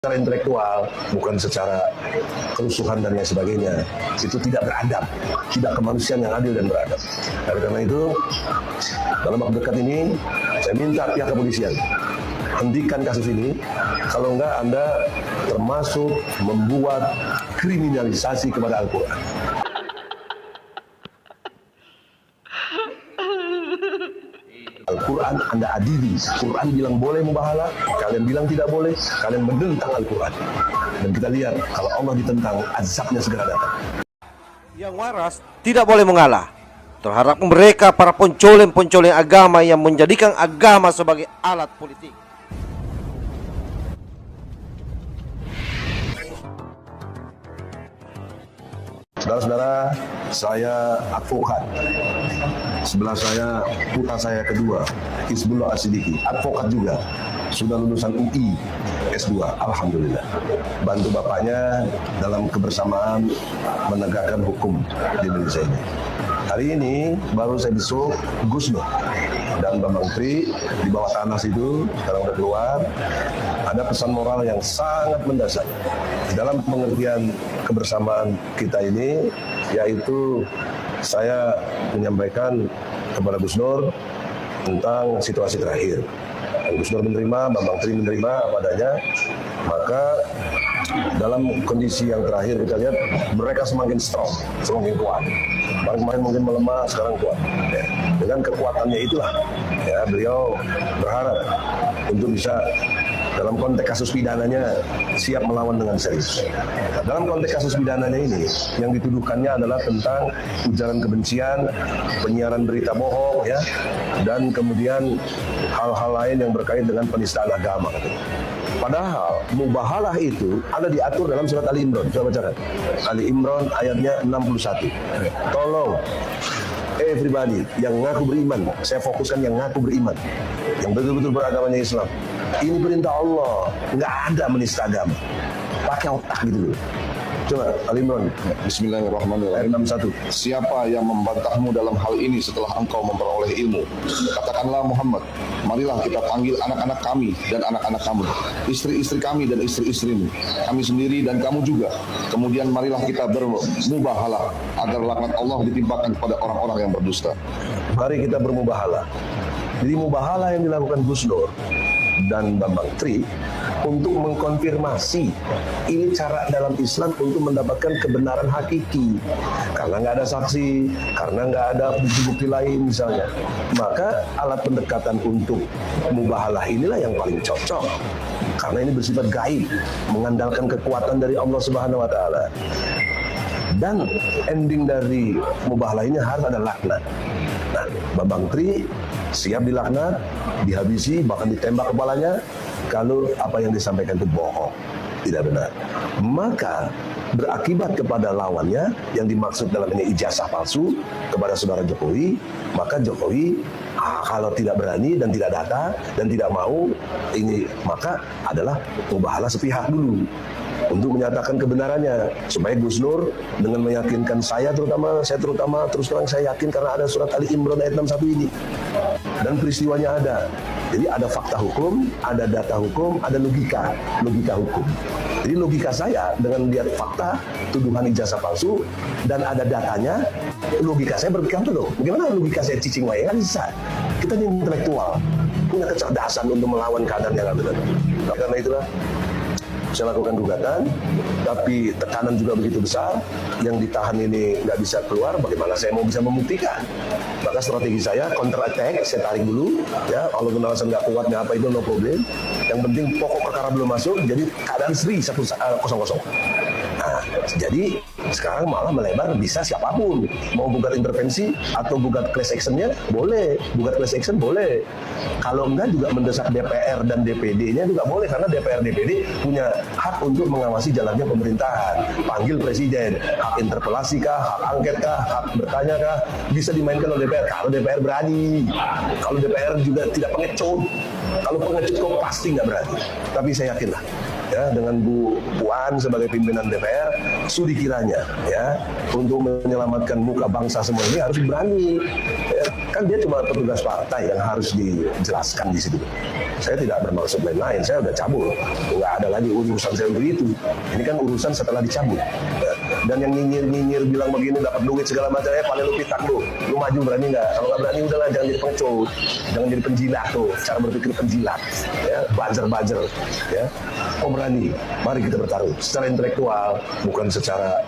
secara intelektual, bukan secara kerusuhan dan lain sebagainya. Itu tidak beradab, tidak kemanusiaan yang adil dan beradab. Karena itu, dalam waktu dekat ini, saya minta pihak kepolisian hentikan kasus ini. Kalau enggak, Anda termasuk membuat kriminalisasi kepada Al-Quran. Al-Quran Anda adili. Quran bilang boleh mubahalah, kalian bilang tidak boleh, kalian menentang Al-Quran. Dan kita lihat kalau Allah ditentang, azabnya segera datang. Yang waras tidak boleh mengalah terhadap mereka para pencoleng-pencoleng agama yang menjadikan agama sebagai alat politik. Saudara-saudara, saya advokat. Sebelah saya putra saya kedua, Hizbullah As-Siddiqi, advokat juga. Sudah lulusan UI S2, alhamdulillah. Bantu bapaknya dalam kebersamaan menegakkan hukum di Indonesia ini. Hari ini baru saya besok Gus Nur dan Bambang Tri di bawah tanah situ, sekarang udah keluar. Ada pesan moral yang sangat mendasar dalam pengertian kebersamaan kita ini, yaitu saya menyampaikan kepada Gus Nur tentang situasi terakhir. Dan Gus Nur menerima, Bambang Tri menerima apa adanya. Maka dalam kondisi yang terakhir kita lihat mereka semakin strong, semakin kuat. Kemarin mungkin melemah, sekarang kuat. Ya. Dengan kekuatannya itulah, ya, beliau berharap untuk bisa dalam konteks kasus pidananya siap melawan dengan serius. Nah, dalam konteks kasus pidananya ini, yang dituduhkannya adalah tentang ujaran kebencian, penyiaran berita bohong, ya, dan kemudian hal-hal lain yang berkait dengan penistaan agama. Padahal mubahalah itu ada diatur dalam surat Ali Imran. Coba bacakan. Ali Imran ayatnya 61. Tolong everybody yang ngaku beriman, saya fokuskan yang ngaku beriman, yang betul-betul beragamanya Islam. Ini perintah Allah, nggak ada menista agama. Pakai otak gitu. Coba Ali Imran. Bismillahirrahmanirrahim. Ayat 61. Siapa yang membantahmu dalam hal ini setelah engkau memperoleh ilmu? Katakanlah Muhammad, marilah kita panggil anak-anak kami dan anak-anak kamu, istri-istri kami dan istri-istrimu, kami sendiri dan kamu juga. Kemudian marilah kita bermubahalah agar laknat Allah ditimpakan kepada orang-orang yang berdusta. Mari kita bermubahalah. Jadi mubahalah yang dilakukan Gus Nur dan Bambang Tri untuk mengkonfirmasi ini cara dalam Islam untuk mendapatkan kebenaran hakiki. Karena nggak ada saksi, karena nggak ada bukti-bukti lain misalnya, maka alat pendekatan untuk mubahalah inilah yang paling cocok. Karena ini bersifat gaib, mengandalkan kekuatan dari Allah Subhanahu wa Ta'ala. Dan ending dari mubahalah ini harus ada laknat. Nah, Bambang Tri siap dilaknat, dihabisi, bahkan ditembak kepalanya kalau apa yang disampaikan itu bohong, tidak benar. Maka berakibat kepada lawannya yang dimaksud dalam ini ijazah palsu kepada saudara Jokowi. Maka Jokowi kalau tidak berani dan tidak datang dan tidak mau ini, maka adalah mubahalah sepihak dulu untuk menyatakan kebenarannya, supaya Gus Nur dengan meyakinkan saya terutama terus terang saya yakin karena ada surat Ali Imran ayat 61 ini dan peristiwanya ada. Jadi ada fakta hukum, ada data hukum, ada logika hukum. Jadi logika saya dengan lihat fakta tuduhan ijazah palsu dan ada datanya, logika saya berpikir tuh, bagaimana logika saya cicing wae kan bisa. Kita ini intelektual, punya kecerdasan untuk melawan keadaan yang ada. Karena itulah saya lakukan gugatan, tapi tekanan juga begitu besar, yang ditahan ini nggak bisa keluar, bagaimana saya mau bisa membuktikan? Maka strategi saya counter attack, saya tarik dulu, ya, kalau alasan nggak kuat, nggak apa itu no problem. Yang penting pokok perkara belum masuk, jadi keadaan seri 1-0. Nah, jadi sekarang malah melebar, bisa siapapun mau gugat intervensi atau gugat class actionnya boleh, gugat class action boleh. Kalau enggak juga mendesak DPR dan DPD-nya juga boleh, karena DPR DPD punya hak untuk mengawasi jalannya pemerintahan. Panggil presiden, hak interpelasi kah, hak angket kah, hak bertanya kah, bisa dimainkan oleh DPR kalau DPR berani. Kalau DPR juga tidak pengecut, kalau pengecut kok pasti nggak berani. Tapi saya yakin lah ya, dengan Bu Puan sebagai pimpinan DPR, sudi kiranya ya untuk menyelamatkan muka bangsa semua ini harus berani. Ya, kan dia cuma petugas partai yang harus dijelaskan di situ. Saya tidak bermaksud lain-lain, saya udah cabut, nggak ada lagi urusan saya untuk itu. Ini kan urusan setelah dicabut. Ya. Dan yang nyinyir-nyinyir bilang begini dapat duit segala macam, paling lu pitak lu maju berani nggak? Kalau nggak berani udahlah, jangan jadi pengecut, jangan jadi penjilat tuh, cara berpikir penjilat, ya, buzzer, ya. Oh berani, mari kita bertarung secara intelektual, bukan secara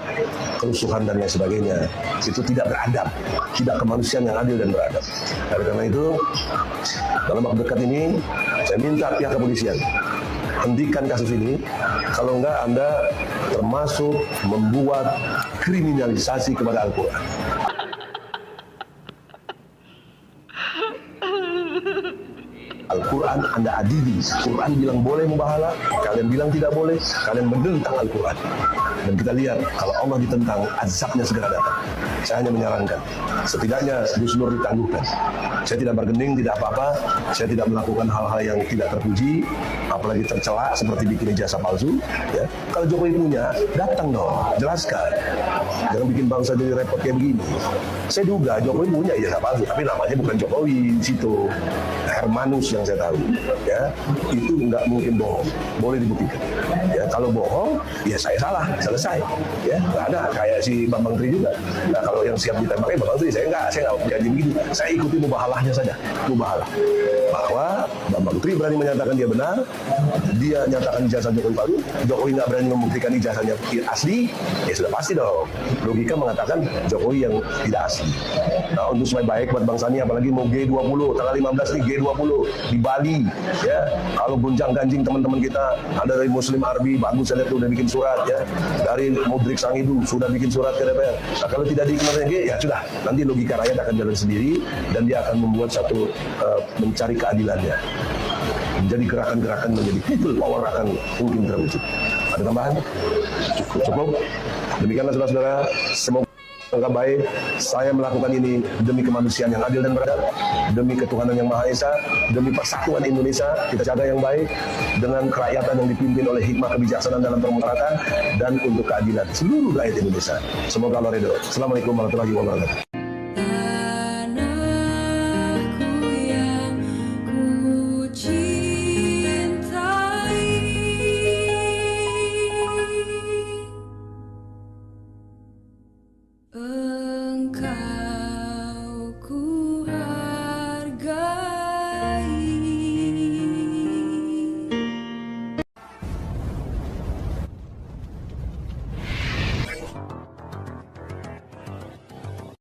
kerusuhan dan lain sebagainya. Itu tidak beradab, tidak kemanusiaan yang adil dan beradab. Karena itu, dalam waktu dekat ini, saya minta pihak kepolisian hentikan kasus ini. Kalau enggak, Anda termasuk membuat kriminalisasi kepada Al-Quran. Al-Quran Anda adili. Quran bilang boleh mubahalah, kalian bilang tidak boleh, kalian menentang Al-Quran. Dan kita lihat, kalau Allah ditentang, azabnya segera datang. Saya hanya menyarankan, setidaknya Gus Nur ditangguhkan. Saya tidak bergending, tidak apa-apa. Saya tidak melakukan hal-hal yang tidak terpuji, apalagi tercela seperti bikin ijazah palsu. Ya. Kalau Jokowi punya, datang dong, jelaskan. Jangan bikin bangsa jadi repot kayak begini. Saya duga Jokowi punya ijazah palsu, tapi namanya bukan Jokowi di situ. Hermanus yang saya tahu, ya, itu nggak mungkin bohong, boleh dibuktikan. Ya, kalau bohong, ya saya salah, selesai. Ya, nggak ada kayak si Bambang Tri juga. Nah, kalau yang siap ditembaknya Bambang Tri, saya nggak janji begitu. Saya ikuti mubahalahnya saja, mubahalah. Bahwa Bambang Tri berani menyatakan dia benar, dia nyatakan ijazah Jokowi palsu, Jokowi nggak berani membuktikan ijazahnya asli, ya sudah pasti dong. Logika mengatakan Jokowi yang tidak asli. Nah, untuk supaya baik buat bangsa ini, apalagi mau G20 tanggal 15 nih, G20 di Bali, ya. Kalau gonjang ganjing teman-teman kita, ada dari Muslim Arbi, bagus, saya lihat tuh udah bikin surat, ya. Dari Mudrik Sangidu sudah bikin surat ke DPR. Nah, kalau tidak diikhlaskan, ya sudah, nanti logika rakyat akan jalan sendiri dan dia akan membuat satu mencari keadilannya. Menjadi gerakan-gerakan, menjadi people power akan mungkin terwujud. Ada tambahan? Cukup. Demikianlah saudara-saudara, semoga baik. Saya melakukan ini demi kemanusiaan yang adil dan beradab, demi ketuhanan yang Maha Esa, demi persatuan Indonesia. Kita jaga yang baik dengan kerakyatan yang dipimpin oleh hikmah kebijaksanaan dalam pemerintahan dan untuk keadilan seluruh rakyat Indonesia. Semoga Allah ridho. Assalamualaikum warahmatullahi wabarakatuh.